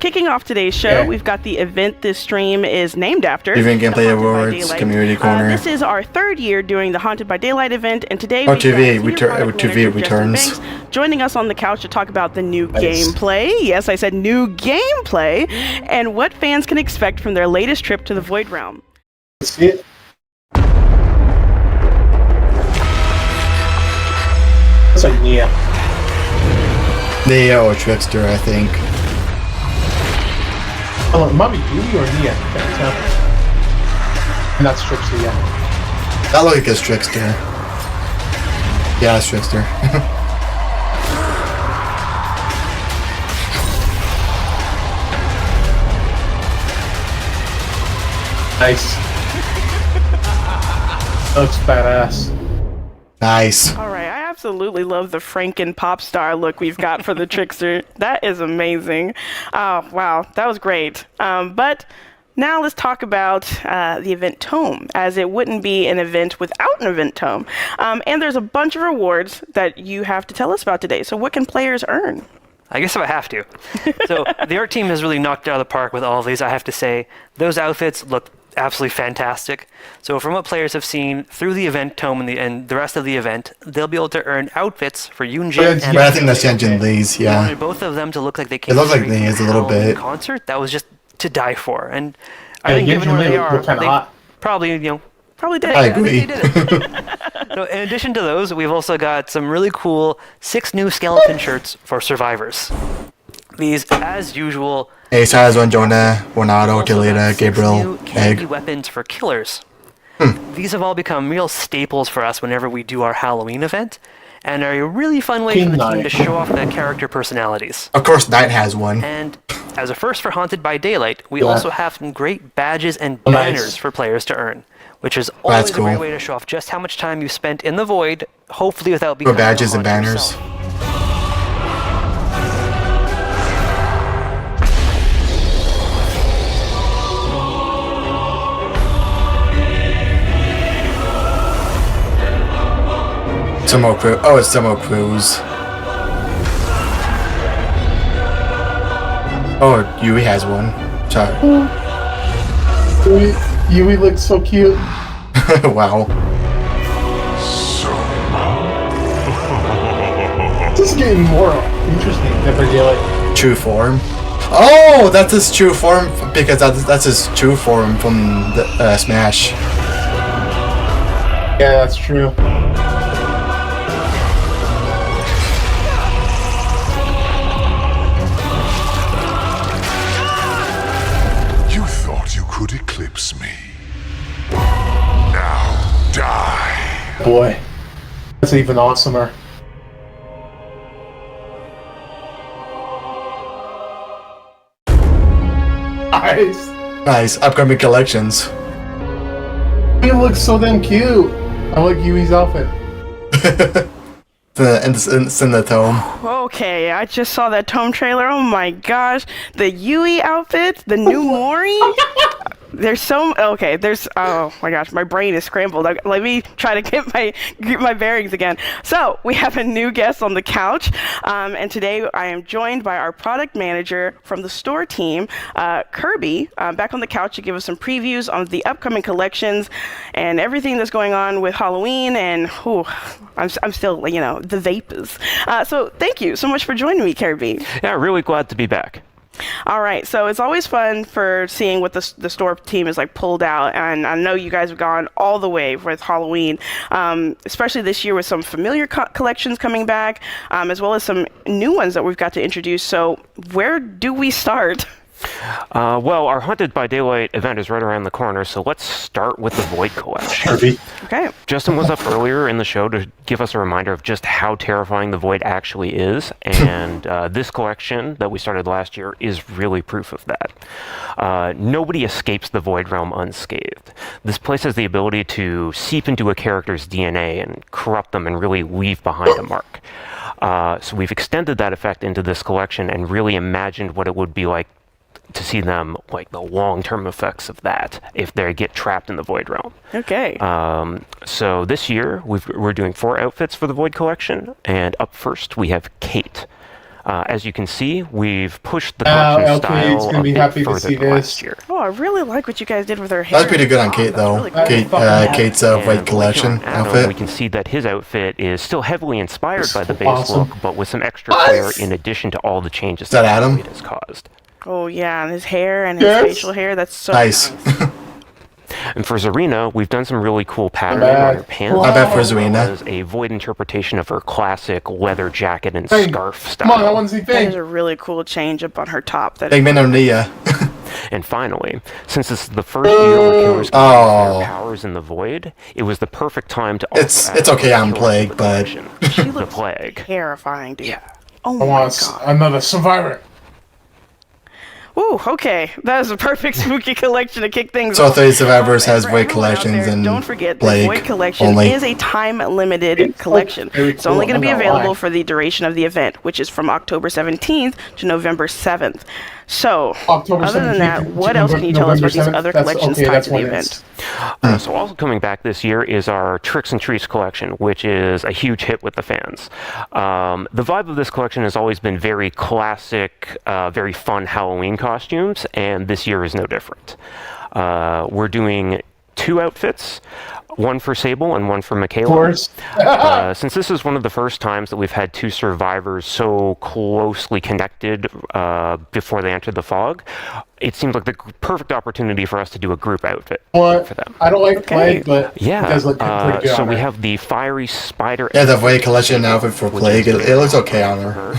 kicking off today's show, we've got the event this stream is named after. Event Gameplay Awards, Community Corner. This is our third year doing the Haunted by Daylight event, and today we've got TV returns. Joining us on the couch to talk about the new gameplay. Yes, I said new gameplay, and what fans can expect from their latest trip to the Void Realm. Let's see it. It's like Nia. Nia or Trickster, I think. Oh, it might be Yui or Nia. Can't tell. And that's Trickster, yeah. That looks like it's Trickster. Yeah, it's Trickster. Nice. Looks badass. Nice. All right, I absolutely love the Franken pop star look we've got for the Trickster. That is amazing. Oh, wow, that was great. But now let's talk about the event tome, as it wouldn't be an event without an event tome. And there's a bunch of rewards that you have to tell us about today. So what can players earn? I guess if I have to. So the art team has really knocked it out of the park with all of these, I have to say. Those outfits look absolutely fantastic. So from what players have seen through the event tome and the rest of the event, they'll be able to earn outfits for Yunjin and I think that's Yanjin Lee's, yeah. They wanted both of them to look like they came It looked like straight Lee is a from little Halloween bit. concert. That was just to die for. And I think given where they are, they probably, Probably did. I agree. They did it. So in addition to those, we've also got some really cool 6 new skeleton shirts for survivors. These, as usual, Ace has one, Jonah, Ronaldo, Delita, Gabriel, candy Egg. weapons for killers. These have all become real staples for us whenever we do our Halloween event, and are a really fun way for the team to show off their character personalities. Of course, Knight has one. And as a first for Haunted by Daylight, we also have some great badges and banners for players to earn, which is always a great way to show off just how much time you spent in the void, hopefully without becoming badges a and haunted banners. yourself. Sumo Crew. Oh, it's Sumo Cruz. Oh, Yui has one. Sorry. Yui looks so cute. Wow. This is getting more interesting every day. Like True form. Oh, that's his true form because that's his true form from the Smash. yeah, that's true. Could eclipse me. Now die. Boy, that's even awesomer. Nice. Nice. Upcoming collections. He looks so damn cute. I like Yui's outfit. It's in the tome. Okay, I just saw that tome trailer. Oh my gosh. The Yui outfit, the new Mori. There's oh my gosh, my brain is scrambled. Let me try to get my bearings again. So we have a new guest on the couch, and today I am joined by our product manager from the store team, Kirby, back on the couch to give us some previews on the upcoming collections and everything that's going on with Halloween. And I'm still, the vapors. So thank you so much for joining me, Kirby. Yeah, really glad to be back. All right, so it's always fun for seeing what the store team is like pulled out, and I know you guys have gone all the way with Halloween, especially this year with some familiar collections coming back, as well as some new ones that we've got to introduce. So where do we start? Well, our Haunted by Daylight event is right around the corner, so let's start with the Void Collection. Kirby. Okay. Justin was up earlier in the show to give us a reminder of just how terrifying the Void actually is, and this collection that we started last year is really proof of that. Nobody escapes the Void Realm unscathed. This place has the ability to seep into a character's DNA and corrupt them and really leave behind a mark. So we've extended that effect into this collection and really imagined what it would be like to see them, like the long-term effects of that if they get trapped in the Void Realm. Okay. So this year we're doing 4 outfits for the Void Collection, and up first we have Kate. As you can see, we've pushed the collection LK is style gonna a be bit happy to further see than last this. year. Oh, I really like what you guys did with her hair. That's pretty good on Kate, That's though. really cool. Kate's And White like Collection on Adam, outfit. we can see that his outfit is still heavily inspired by the base awesome. look, but with some extra flair in addition to all the changes that Adam? Void has caused. Oh yeah, and his hair and his Yes. facial hair. That's so Nice. And for Zarina, we've done some really cool patterning bad. on her pants. Not bad for as well Zarina. as a Void interpretation of her classic leather jacket and Hey, scarf style. Come on, I want to see That is Fang. a really cool change up on her top. That Big Man on Nia. And finally, since this is the first year where killers can use Oh. their powers in the Void, it was the perfect time to It's also add okay, I'm killers to Plague, the but- collection. she The looks Plague. terrifying, dude. Yeah. Oh I my want god. another survivor. Ooh, okay. That is a perfect spooky collection to kick things So off. 30 Survivors And has for Void everyone out collections there, and don't forget the Plague Void collection only. is a time-limited collection. very It's only cool, going to be I'm not gonna available lie. for the duration of the event, which is from October 17th to November 7th. So, October other than 17th that, to what else can you tell us about these November other 7th? That's- collections okay, tied that's to the when event? it's- So also coming back this year is our Tricks and Treats collection, which is a huge hit with the fans. The vibe of this collection has always been very classic, very fun Halloween costumes, and this year is no different. We're doing 2 outfits, one for Sable and one for Michaela. Of course. Since this is one of the first times that we've had 2 survivors so closely connected before they entered the fog, it seems like the perfect opportunity for us to do a group outfit What? for them. I don't like Okay. Plague, but Yeah, it does look pretty good so on we her. have the fiery spider. Yeah, the Void Collection outfit for Plague. It looks okay on her.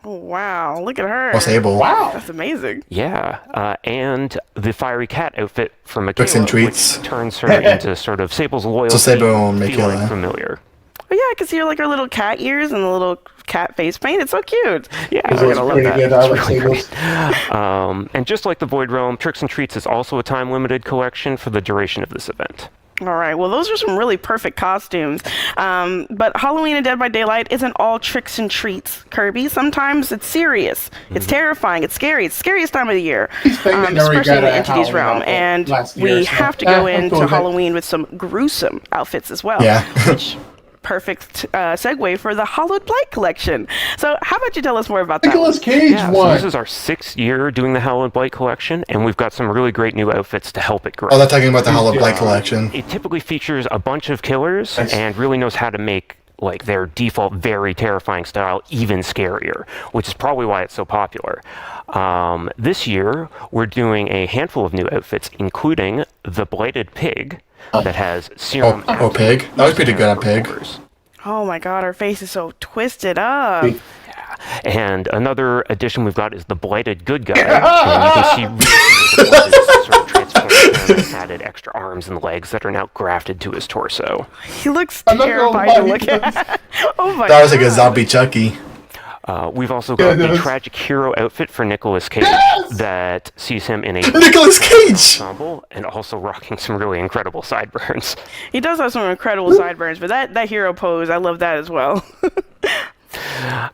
Oh, wow, look at her. Or Sable. Wow. That's amazing. Yeah, and the fiery cat outfit for Michaela, Tricks and Treats. which turns her into sort of Sable's loyalty, Sable and feline Michaela. familiar. Oh, yeah, I can see her, like, her little cat ears and the little cat face paint. It's so cute. Yeah, It we're looks gonna love pretty that. good. I It's like really Sables. great. And just like the Void Realm, Tricks and Treats is also a time-limited collection for the duration of this event. All right. Well, those are some really perfect costumes. But Halloween and Dead by Daylight isn't all tricks and treats, Kirby. Sometimes it's serious. It's terrifying. It's scary. It's the scariest time of the year, thing that never especially in got the a entities Halloween realm. outfit And last year, we so- have to go I'm into cool with it. Halloween with some gruesome outfits as well. Yeah. Which perfect segue for the Hollowed Blight collection. So, how about you tell us more about that? Nicolas Cage Yeah, so one. this is our 6th year doing the Hallowed Blight collection, and we've got some really great new outfits to help it grow. Oh, they're talking about the Hollow Blight Collection. It typically features a bunch of killers Nice. and really knows how to make like their default very terrifying style even scarier, which is probably why it's so popular. This year, we're doing a handful of new outfits, including the Blighted Pig that has serum. Oh, Pig? That was pretty good on Pig. reporters. Oh my god, her face is so twisted up. And another addition we've got is the Blighted Good Guy. And you can see really the Blighted sort of transformed him and added extra arms and legs that are now grafted to his torso. He looks I'm not gonna terrifying to lie, look he at. Oh my That was like a god. zombie Chucky. We've also got the there's- tragic hero outfit for Nicolas Cage that sees him in a Nicolas Cage! ensemble and also rocking some really incredible sideburns. He does have some incredible sideburns, but that hero pose, I love that as well.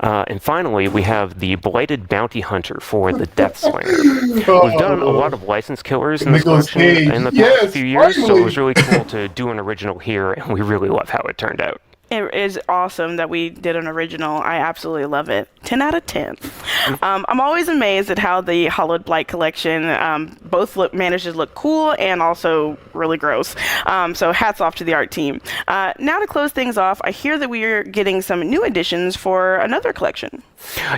And finally, we have the Blighted Bounty Hunter for the Death Slinger. We've done a lot of licensed killers in this Nicolas collection Cage, in the past yes, few years, so it finally. was really cool to do an original here, and we really love how it turned out. It is awesome that we did an original. I absolutely love it. 10 out of 10. I'm always amazed at how the Hollowed Blight collection both manages to look cool and also really gross. So hats off to the art team. Now to close things off, I hear that we are getting some new additions for another collection.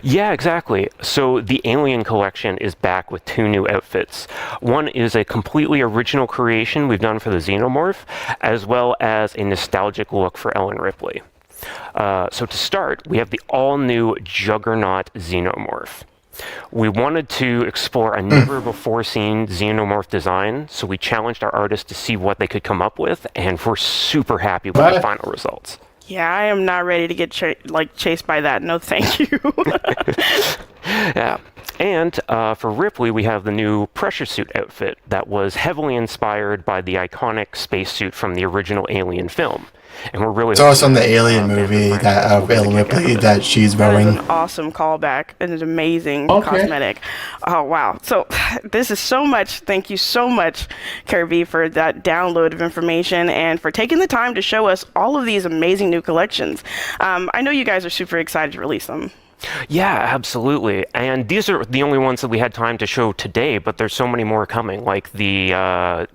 Yeah, exactly. So the Alien collection is back with 2 new outfits. One is a completely original creation we've done for the Xenomorph, as well as a nostalgic look for Ellen Ripley. So to start, we have the all-new Juggernaut Xenomorph. We wanted to explore a never-before-seen Xenomorph design, so we challenged our artists to see what they could come up with, and we're super happy with the Right. final results. Yeah, I am not ready to get chased by that. No, thank you. Yeah. And for Ripley, we have the new pressure suit outfit that was heavily inspired by the iconic spacesuit from the original Alien film. And we're really It's also in the hoping Alien fans movie will find that a Ellen kick out Ripley of it. that she's That is wearing. an awesome callback. It is amazing Okay. cosmetic. Oh, wow. So this is so much. Thank you so much, Kirby, for that download of information and for taking the time to show us all of these amazing new collections. I know you guys are super excited to release them. Yeah, absolutely. And these are the only ones that we had time to show today, but there's so many more coming, like the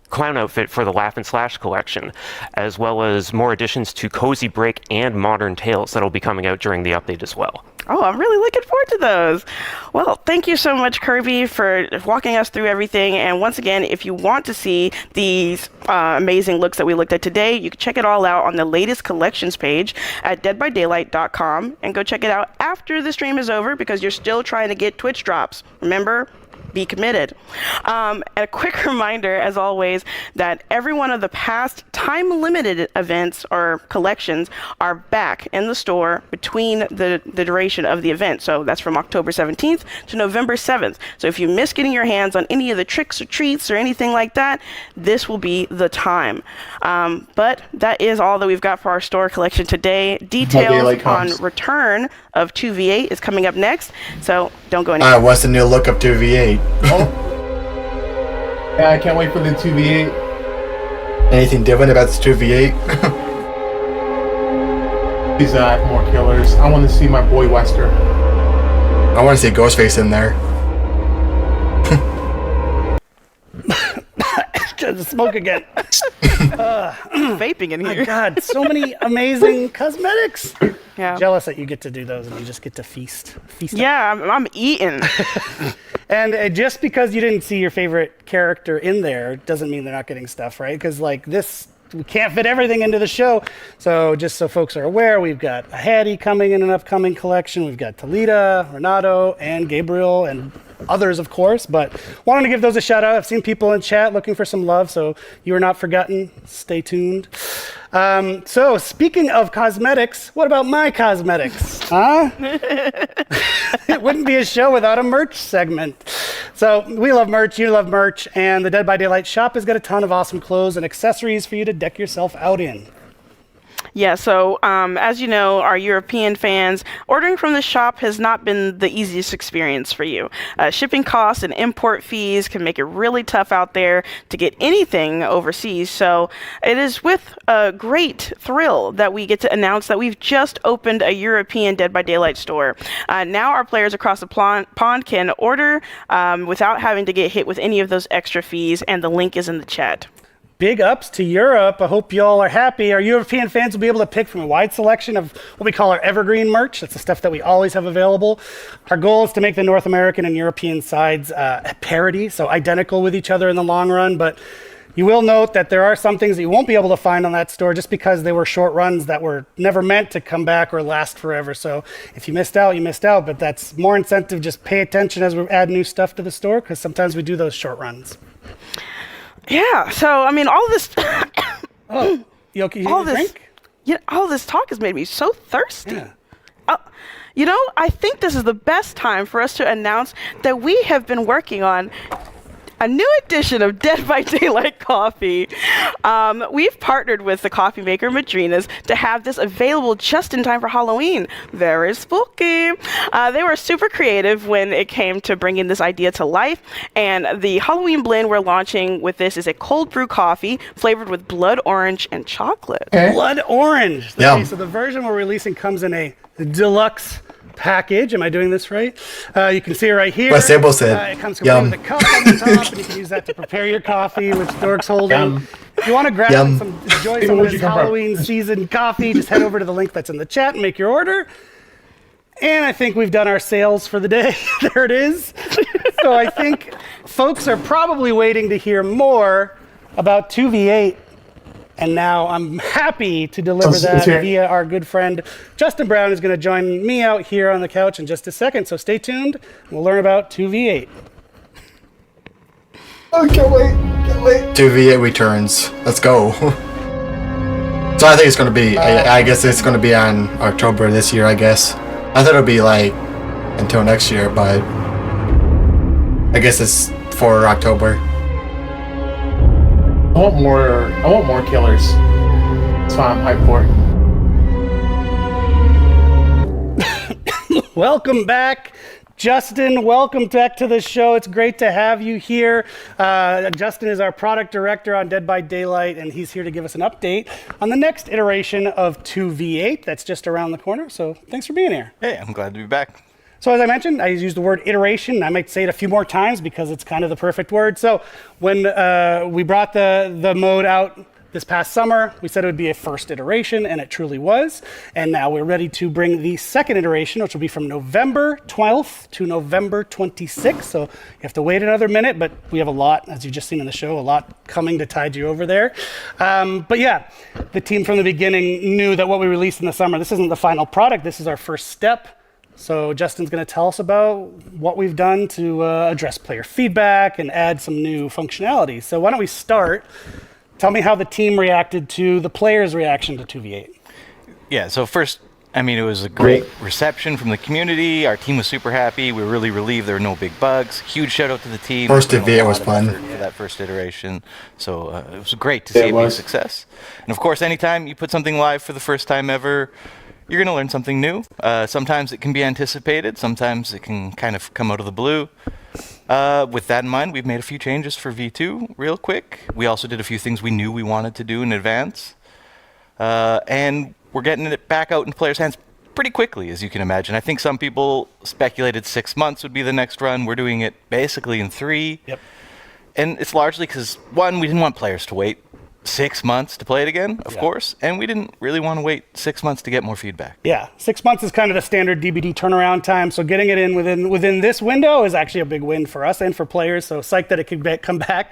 clown outfit for the Laugh and Slash collection, as well as more additions to Cozy Break and Modern Tales that'll be coming out during the update as well. Oh, I'm really looking forward to those. Well, thank you so much, Kirby, for walking us through everything. And once again, if you want to see these amazing looks that we looked at today, you can check it all out on the latest collections page at deadbydaylight.com, and go check it out after the stream is over, because you're still trying to get Twitch drops. Remember? Be committed. And a quick reminder, as always, that every one of the past time-limited events or collections are back in the store between the duration of the event. So that's from October 17th to November 7th. So if you miss getting your hands on any of the tricks or treats or anything like that, this will be the time. But that is all that we've got for our store collection today. Details on return of 2v8 is coming up next, so don't go anywhere. What's the new look of 2v8? Oh. Yeah, I can't wait for the 2v8. Anything different about this 2v8? Please add more killers. I want to see my boy Wesker. I want to see Ghostface in there. The smoke again. Vaping in here. My God, so many amazing cosmetics. Yeah. Jealous that you get to do those and you just get to feast. Yeah, I'm eating. And just because you didn't see your favorite character in there doesn't mean they're not getting stuff, right? Because like this, we can't fit everything into the show. So just so folks are aware, we've got a Hattie coming in an upcoming collection. We've got Talita, Renato, and Gabriel, and others, of course. But wanted to give those a shout out. I've seen people in chat looking for some love, so you are not forgotten. Stay tuned. So speaking of cosmetics, what about my cosmetics? Huh? It wouldn't be a show without a merch segment. So we love merch, you love merch, and the Dead by Daylight shop has got a ton of awesome clothes and accessories for you to deck yourself out in. Yeah, so as you know, our European fans, ordering from the shop has not been the easiest experience for you. Shipping costs and import fees can make it really tough out there to get anything overseas. So it is with a great thrill that we get to announce that we've just opened a European Dead by Daylight store. Now our players across the pond can order without having to get hit with any of those extra fees, and the link is in the chat. Big ups to Europe. I hope you all are happy. Our European fans will be able to pick from a wide selection of what we call our evergreen merch. That's the stuff that we always have available. Our goal is to make the North American and European sides at parity, so identical with each other in the long run. But you will note that there are some things that you won't be able to find on that store just because they were short runs that were never meant to come back or last forever. So if you missed out, you missed out. But that's more incentive. Just pay attention as we add new stuff to the store, because sometimes we do those short runs. Yeah, so I mean, all this, Oh, you okay? You all need a this, drink? yeah, all this talk has made me so thirsty. Yeah. You know, I think this is the best time for us to announce that we have been working on a new edition of Dead by Daylight coffee. We've partnered with the coffee maker Madrinas to have this available just in time for Halloween. Very spooky. They were super creative when it came to bringing this idea to life, and the Halloween blend we're launching with this is a cold brew coffee flavored with blood orange and chocolate. Blood orange. Yeah. Okay, so the version we're releasing comes in a deluxe package. Am I doing this right? You can see it right here. What Sable said. It comes complete with a cup on the top, and you can use that to prepare your coffee, which Dork's holding. Yum. If you want to grab Yum. some, enjoy some of Where'd this you come from? Halloween season coffee, just head over to the link that's in the chat and make your order. And I think we've done our sales for the day. There it is. So I think folks are probably waiting to hear more about 2v8. And now I'm happy to deliver Let's that hear it. via our good friend Justin Brown, who's going to join me out here on the couch in just a second. So stay tuned. We'll learn about 2v8. Oh, can't wait. 2v8 returns. Let's go. So I think it's gonna be. I guess it's gonna be on October this year. I guess. I thought it'd be like until next year, but I guess it's for October. I want more killers. That's why I'm hyped for it. Welcome back. Justin, welcome back to the show. It's great to have you here. Justin is our product director on Dead by Daylight, and he's here to give us an update on the next iteration of 2v8 that's just around the corner. So thanks for being here. Hey, I'm glad to be back. So as I mentioned, I used the word iteration. I might say it a few more times because it's kind of the perfect word. So when we brought the mode out this past summer, we said it would be a first iteration, and it truly was. And now we're ready to bring the second iteration, which will be from November 12th to November 26th. So you have to wait another minute, but we have a lot, as you've just seen in the show, a lot coming to tide you over there. But yeah, the team from the beginning knew that what we released in the summer, this isn't the final product, this is our first step. So Justin's going to tell us about what we've done to address player feedback and add some new functionality. So why don't we start? Tell me how the team reacted to the players' reaction to 2v8. Yeah, so first, I mean, it was a great reception from the community. Our team was super happy. We were really relieved there were no big bugs. Huge shout out to the team. First 2v8 was fun. For that first iteration. So it was great to see it be a success. And of course, anytime you put something live for the first time ever, you're going to learn something new. Sometimes it can be anticipated. Sometimes it can kind of come out of the blue. With that in mind, we've made a few changes for V2 real quick. We also did a few things we knew we wanted to do in advance. And we're getting it back out in players' hands pretty quickly, as you can imagine. I think some people speculated 6 months would be the next run. We're doing it basically in 3. Yep. And it's largely because, one, we didn't want players to wait 6 months to play it again, of course, and we didn't really want to wait 6 months to get more feedback. Yeah, 6 months is kind of the standard DBD turnaround time, so getting it in within this window is actually a big win for us and for players, so psyched that it could come back.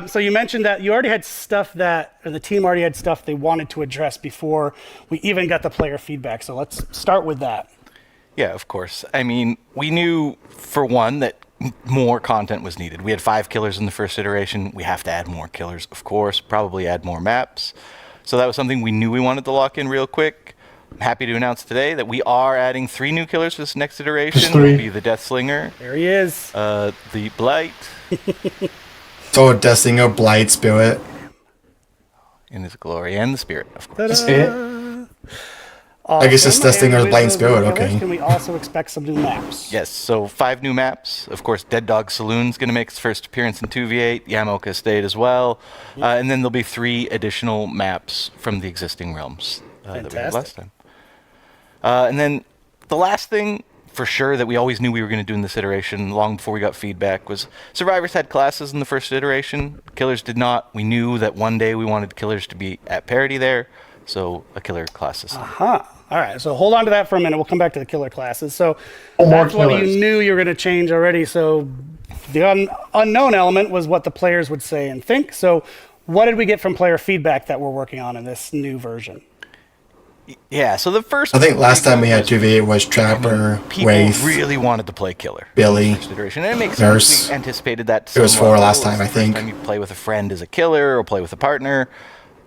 So you mentioned that you already had stuff or the team already had stuff they wanted to address before we even got the player feedback, so let's start with that. Yeah, of course. I mean, we knew, for one, that more content was needed. We had 5 killers in the first iteration. We have to add more killers, of course, probably add more maps. So that was something we knew we wanted to lock in real quick. I'm happy to announce today that we are adding 3 new killers for this next iteration. It'll be the Deathslinger. There he is. The Blight. So Deathslinger, Blight, Spirit. In his glory. And the Spirit, of course. I guess it's Deathslinger, with Blight, and those Spirit, new killers, okay. Can we also expect some new maps? Yes, so 5 new maps. Of course, Dead Dog Saloon's going to make its first appearance in 2v8. Yamoka Estate as well. And then there'll be 3 additional maps from the existing realms that we had last time. And then the last thing, for sure, that we always knew we were going to do in this iteration, long before we got feedback, was Survivors had classes in the first iteration. Killers did not. We knew that one day we wanted Killers to be at parity there, so a Killer class system. All right, so hold on to that for a minute. We'll come back to the killer classes. So that's what you knew you were going to change already. So the unknown element was what the players would say and think. So what did we get from player feedback that we're working on in this new version? Yeah, so the first... I think last time we had 2v8 was Trapper, people Waif, really wanted to play Killer. Billy, First iteration. And it makes Nurse. sense. We anticipated that. It was 4 last time, I think. Time you play with a friend as a killer or play with a partner,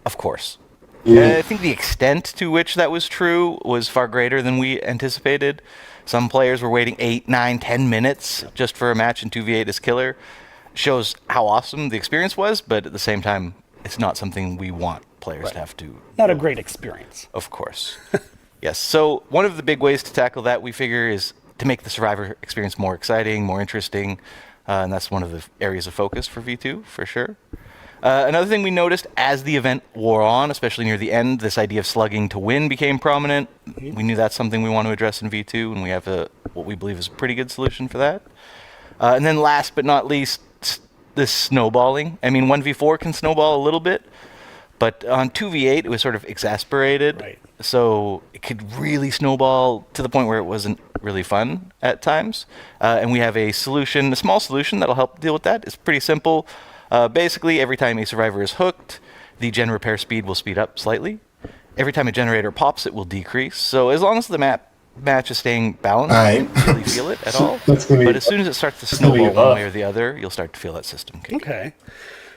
of course. I think the extent to which that was true was far greater than we anticipated. Some players were waiting 8, 9, 10 minutes just for a match in 2v8 as Killer. Shows how awesome the experience was, but at the same time, it's not something we want players to have to... Not a great experience. Of course. Yes, so one of the big ways to tackle that, we figure, is to make the Survivor experience more exciting, more interesting, and that's one of the areas of focus for V2, for sure. Another thing we noticed as the event wore on, especially near the end, this idea of slugging to win became prominent. We knew that's something we want to address in V2, and we have what we believe is a pretty good solution for that. And then last but not least, this snowballing. I mean, 1v4 can snowball a little bit, but on 2v8 it was sort of exasperated. Right. So it could really snowball to the point where it wasn't really fun at times. And we have a solution, a small solution that'll help deal with that. It's pretty simple. Basically, every time a survivor is hooked, the gen repair speed will speed up slightly. Every time a generator pops, it will decrease. So as long as the match is staying balanced, you won't really feel it at all. But as soon as it starts to snowball one way or the other, you'll start to feel that system kick. Okay.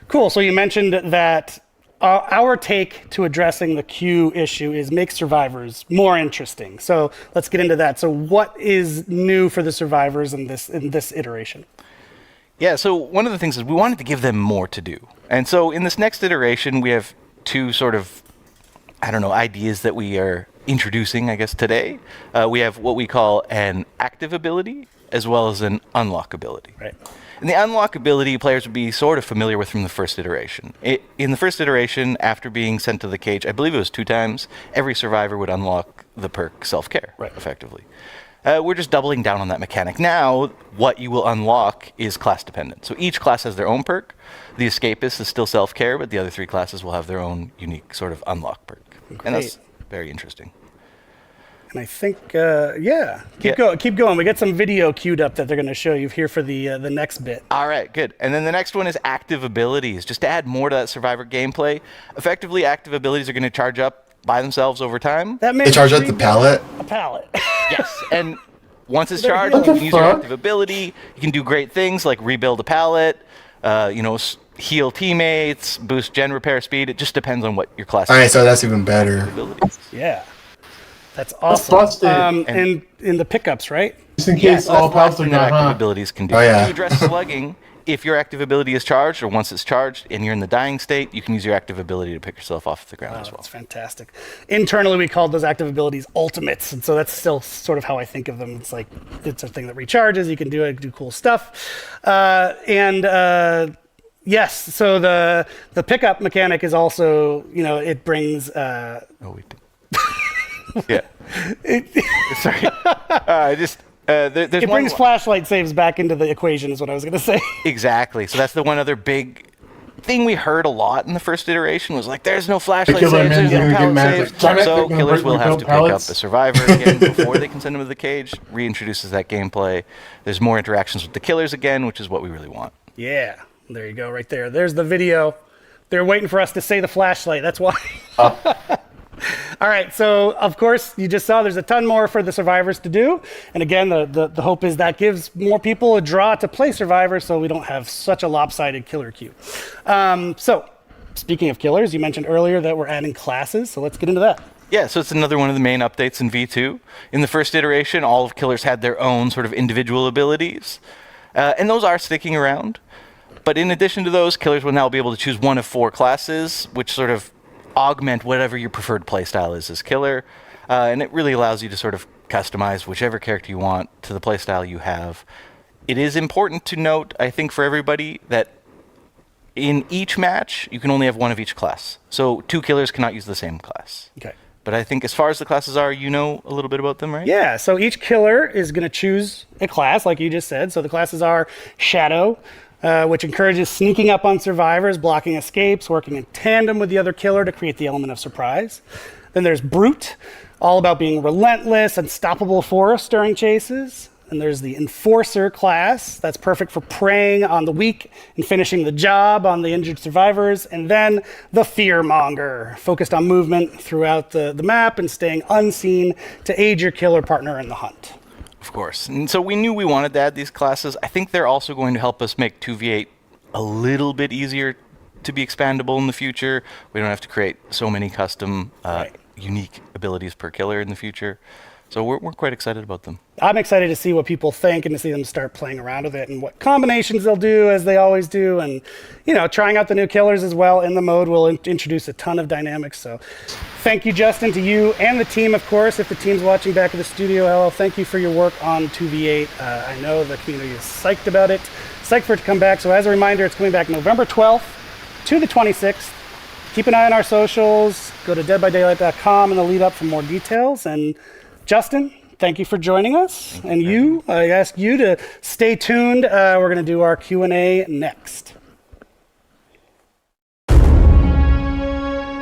Cool. So you mentioned that our take to addressing the queue issue is make survivors more interesting. So let's get into that. So what is new for the survivors in this iteration? Yeah, so one of the things is we wanted to give them more to do. And so in this next iteration, we have 2 sort of, ideas that we are introducing, I guess, today. We have what we call an active ability, as well as an unlock ability. Right. And the unlock ability players would be sort of familiar with from the first iteration. In the first iteration, after being sent to the cage, I believe it was 2 times, every survivor would unlock the perk self-care, effectively. We're just doubling down on that mechanic. Now, what you will unlock is class dependent. So each class has their own perk. The Escapist is still self-care, but the other 3 classes will have their own unique sort of unlock perk. And that's very interesting. And I think, keep going. We got some video queued up that they're going to show you here for the next bit. All right, good. And then the next one is active abilities. Just to add more to that Survivor gameplay, effectively active abilities are going to charge up by themselves over time. That They charge up the pallet. A pallet. Yes, and once it's charged, you can use your active ability. You can do great things like rebuild a pallet, heal teammates, boost gen repair speed. It just depends on what your class All right, so that's even better. abilities. Yeah. That's awesome. busted. And in the pickups, right? Just in Yes, case all that's the last pals are thing that gone, active huh? abilities can do. Oh, yeah. To address slugging, if your active ability is charged, or once it's charged and you're in the dying state, you can use your active ability to pick yourself off the ground as well. That's fantastic. Internally, we called those active abilities ultimates, and so that's still sort of how I think of them. It's like it's a thing that recharges. You can do it, do cool stuff, yes. So the pickup mechanic is also, it brings. Oh, we did. Yeah. Sorry. There's It one brings flashlight saves back into the equation, is what I was going to say. Exactly. So that's the one other big thing we heard a lot in the first iteration was like, there's no flashlight killer saves, man's there's no gonna get pallet mad. saves. Damn it, So they're gonna killers will have rebuild to pick up pallets. the survivor again before they can send him to the cage. Reintroduces that gameplay. There's more interactions with the killers again, which is what we really want. Yeah, there you go, right there. There's the video. They're waiting for us to say the flashlight. That's why. All right, so of course you just saw there's a ton more for the survivors to do, and again the hope is that gives more people a draw to play Survivor, so we don't have such a lopsided killer queue. So speaking of killers, you mentioned earlier that we're adding classes, so let's get into that. Yeah, so it's another one of the main updates in V2. In the first iteration, all of killers had their own sort of individual abilities, and those are sticking around. But in addition to those, killers will now be able to choose one of 4 classes, which sort of augment whatever your preferred playstyle is as killer, and it really allows you to sort of customize whichever character you want to the playstyle you have. It is important to note, I think, for everybody that in each match you can only have one of each class, so 2 killers cannot use the same class. Okay. But I think as far as the classes are, you know a little bit about them, right? Yeah, so each killer is going to choose a class, like you just said. So the classes are Shadow, which encourages sneaking up on survivors, blocking escapes, working in tandem with the other killer to create the element of surprise. Then there's Brute, all about being relentless, unstoppable force during chases. And there's the Enforcer class, that's perfect for preying on the weak and finishing the job on the injured survivors. And then the Fearmonger, focused on movement throughout the map and staying unseen to aid your killer partner in the hunt. Of course. And so we knew we wanted to add these classes. I think they're also going to help us make 2v8 a little bit easier to be expandable in the future. We don't have to create so many custom, unique abilities per killer in the future. So we're quite excited about them. I'm excited to see what people think and to see them start playing around with it and what combinations they'll do, as they always do. And, trying out the new killers as well in the mode will introduce a ton of dynamics. So thank you, Justin, to you and the team, of course. If the team's watching back at the studio, hello, thank you for your work on 2v8. I know the community is psyched about it, psyched for it to come back. So as a reminder, it's coming back November 12th to the 26th. Keep an eye on our socials. Go to deadbydaylight.com in the lead up for more details. And Justin, thank you for joining us. And you, I ask you to stay tuned. We're going to do our Q&A next.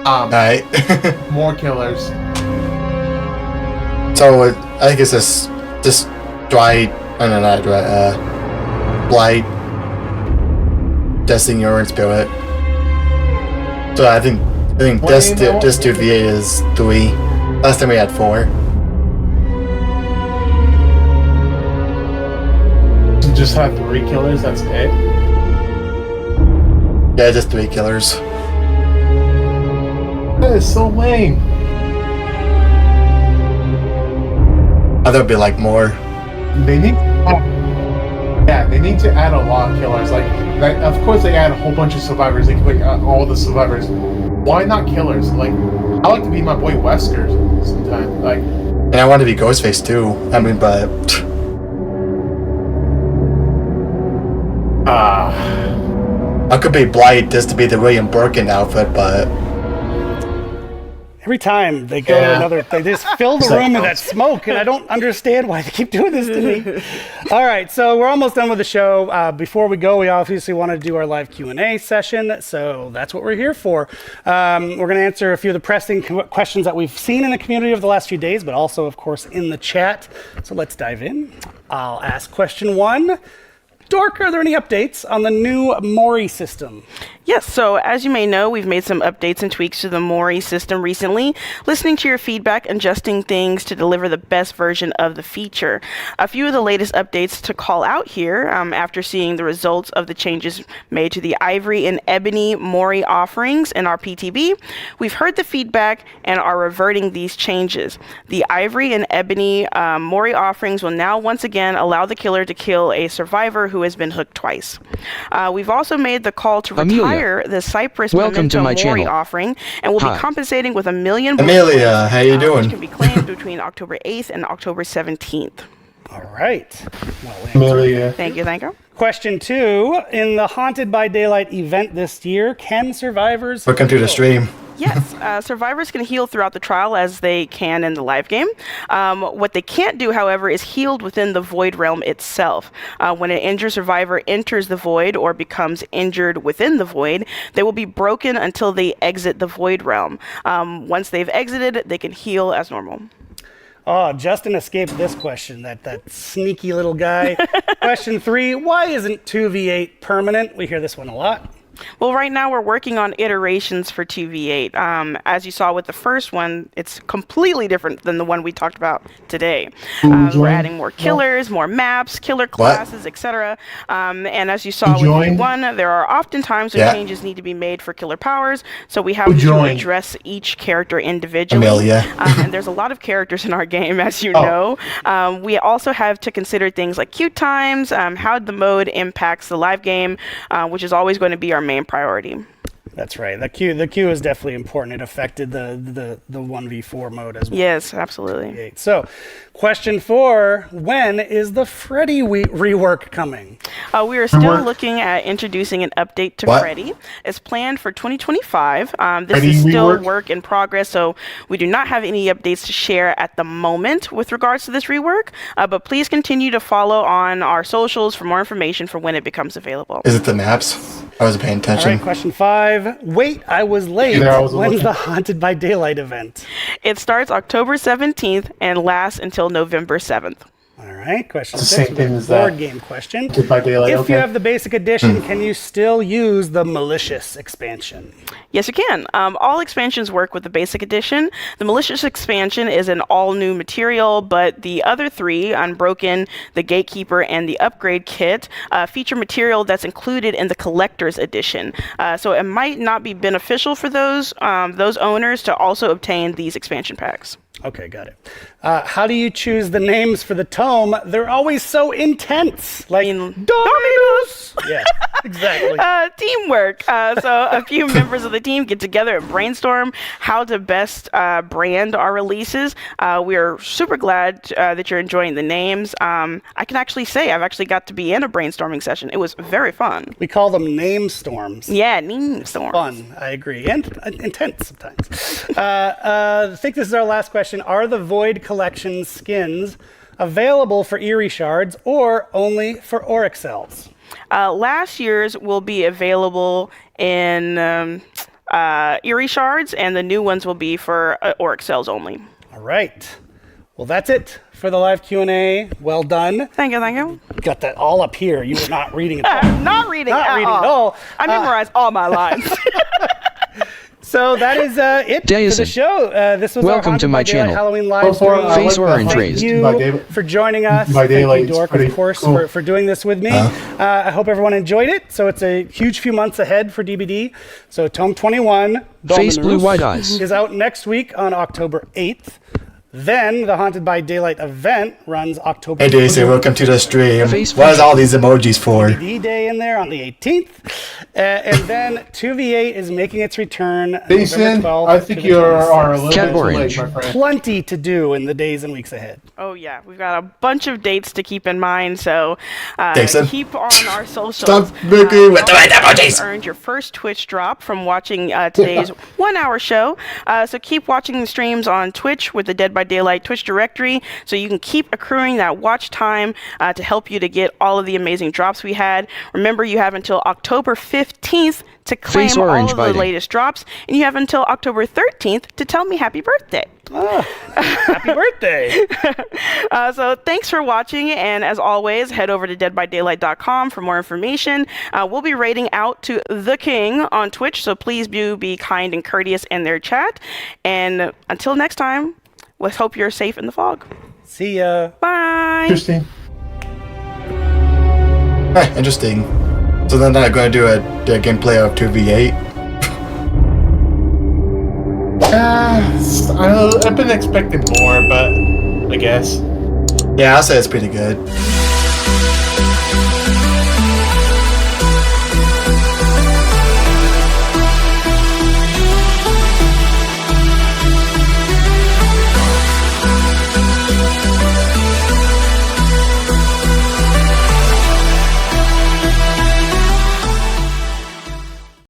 All right. More killers. So I think it's just Dwight. Not Dwight. Blight. Testing your spirit. So I think this 2v8 is 3. Last time we had 4. Just have 3 killers, that's it? Yeah, just 3 killers. That is so lame. I thought it'd be like more. They need they need to add a lot of killers. Like of course they add a whole bunch of survivors. They can put all the survivors. Why not killers? Like, I like to be my boy Wesker sometimes. Like, And I want to be Ghostface too. I mean, but I could be Blight just to be the William Birkin outfit, but Every time they go to another, they just fill the room with that smoke, and I don't understand why they keep doing this to me. All right, so we're almost done with the show. Before we go, we obviously want to do our live Q&A session, so that's what we're here for. We're going to answer a few of the pressing questions that we've seen in the community over the last few days, but also, of course, in the chat. So let's dive in. I'll ask question 1. Dork, are there any updates on the new Mori system? Yes, so as you may know, we've made some updates and tweaks to the Mori system recently, listening to your feedback and adjusting things to deliver the best version of the feature. A few of the latest updates to call out here, after seeing the results of the changes made to the Ivory and Ebony Mori offerings in our PTB, we've heard the feedback and are reverting these changes. The Ivory and Ebony Mori offerings will now once again allow the killer to kill a survivor who has been hooked twice. We've also made the call to retire the Cypress Memento Mori offering, and will be compensating with 1 million. Amelia, how you doing? Which can be claimed between October 8th and October 17th. All right. Amelia. Thank you. Question 2. In the Haunted by Daylight event this year, can survivors... Welcome to the stream. Yes, survivors can heal throughout the trial as they can in the live game. What they can't do, however, is healed within the Void realm itself. When an injured survivor enters the Void or becomes injured within the Void, they will be broken until they exit the Void realm. Once they've exited, they can heal as normal. Oh, Justin escaped this question, that sneaky little guy. Question 3, why isn't 2v8 permanent? We hear this one a lot. Well, right now we're working on iterations for 2v8. As you saw with the first one, it's completely different than the one we talked about today. We're adding more killers, more maps, killer classes, etc. And as you saw with V1, there are often times when changes need to be made for killer powers, so we have to address each character individually. Amelia. And there's a lot of characters in our game, as you know. We also have to consider things like queue times, how the mode impacts the live game, which is always going to be our main priority. That's right. The queue is definitely important. It affected the 1v4 mode as well. Yes, absolutely. So, question 4, when is the Freddy rework coming? We are still looking at introducing an update to Freddy. It's planned for 2025. This is still work in progress, so we do not have any updates to share at the moment with regards to this rework, but please continue to follow on our socials for more information for when it becomes available. Is it the maps? I wasn't paying attention. All right, question 5. Wait, I was late. When's the Haunted by Daylight event? It starts October 17th and lasts until November 7th. All right, question It's the 6. same thing as board that. game question. Haunted by Daylight, If you have the basic edition, can you still use the malicious expansion? Yes, you can. All expansions work with the basic edition. The malicious expansion is an all-new material, but the other 3, Unbroken, the Gatekeeper, and the Upgrade Kit, feature material that's included in the collector's edition. So it might not be beneficial for those owners to also obtain these expansion packs. Okay, got it. How do you choose the names for the tome? They're always so intense. Like, Dominus! Yeah, exactly. Teamwork. So a few members of the team get together and brainstorm how to best brand our releases. We are super glad that you're enjoying the names. I can actually say I've actually got to be in a brainstorming session. It was very fun. We call them name storms. Yeah, name storms. Fun, I agree. And intense sometimes. I think this is our last question. Are the Void Collection skins available for Eerie Shards or only for Oryx Cells? Last year's will be available in Eerie Shards, and the new ones will be for Oryx Cells only. All right. Well, that's it for the live Q&A. Well done. Thank you. Got that all up here. You were not reading it all. Not reading at all. all. I memorized all my lines. So that is it for the show. This was Welcome to my channel. Halloween live stream. Face orange Thank raised. you for joining us. Thank you, Dork, of course, for doing this with me. I hope everyone enjoyed it. So it's a huge few months ahead for DBD. So Tome 21, Face blue white eyes, is out next week on October 8th. Then the Haunted by Daylight event runs October. Hey Daisy, welcome to the stream. Face What is all these emojis for? DBD Day in there on the 18th. And then 2v8 is making its return Jason, November 12th. I think to the you are a 26th. little bit Cat too orange. late, my friend. Plenty to do in the days and weeks ahead. Oh yeah, we've got a bunch of dates to keep in mind, so Jason. keep on our socials. Stop making with the red you emojis. earned your first Twitch drop from watching today's 1 hour show. So keep watching the streams on Twitch with the Dead by Daylight Twitch directory, so you can keep accruing that watch time to help you to get all of the amazing drops we had. Remember, you have until October 15th to claim Face all orange of the biting. latest drops, and you have until October 13th to tell me happy birthday. Happy birthday! So thanks for watching, and as always, head over to deadbydaylight.com for more information. We'll be rating out to The King on Twitch, so please do be kind and courteous in their chat. And until next time, let's hope you're safe in the fog. See ya. Bye! Interesting. Interesting. So then I'm going to do a gameplay of 2v8. I've been expecting more, but I guess. Yeah, I'll say it's pretty good.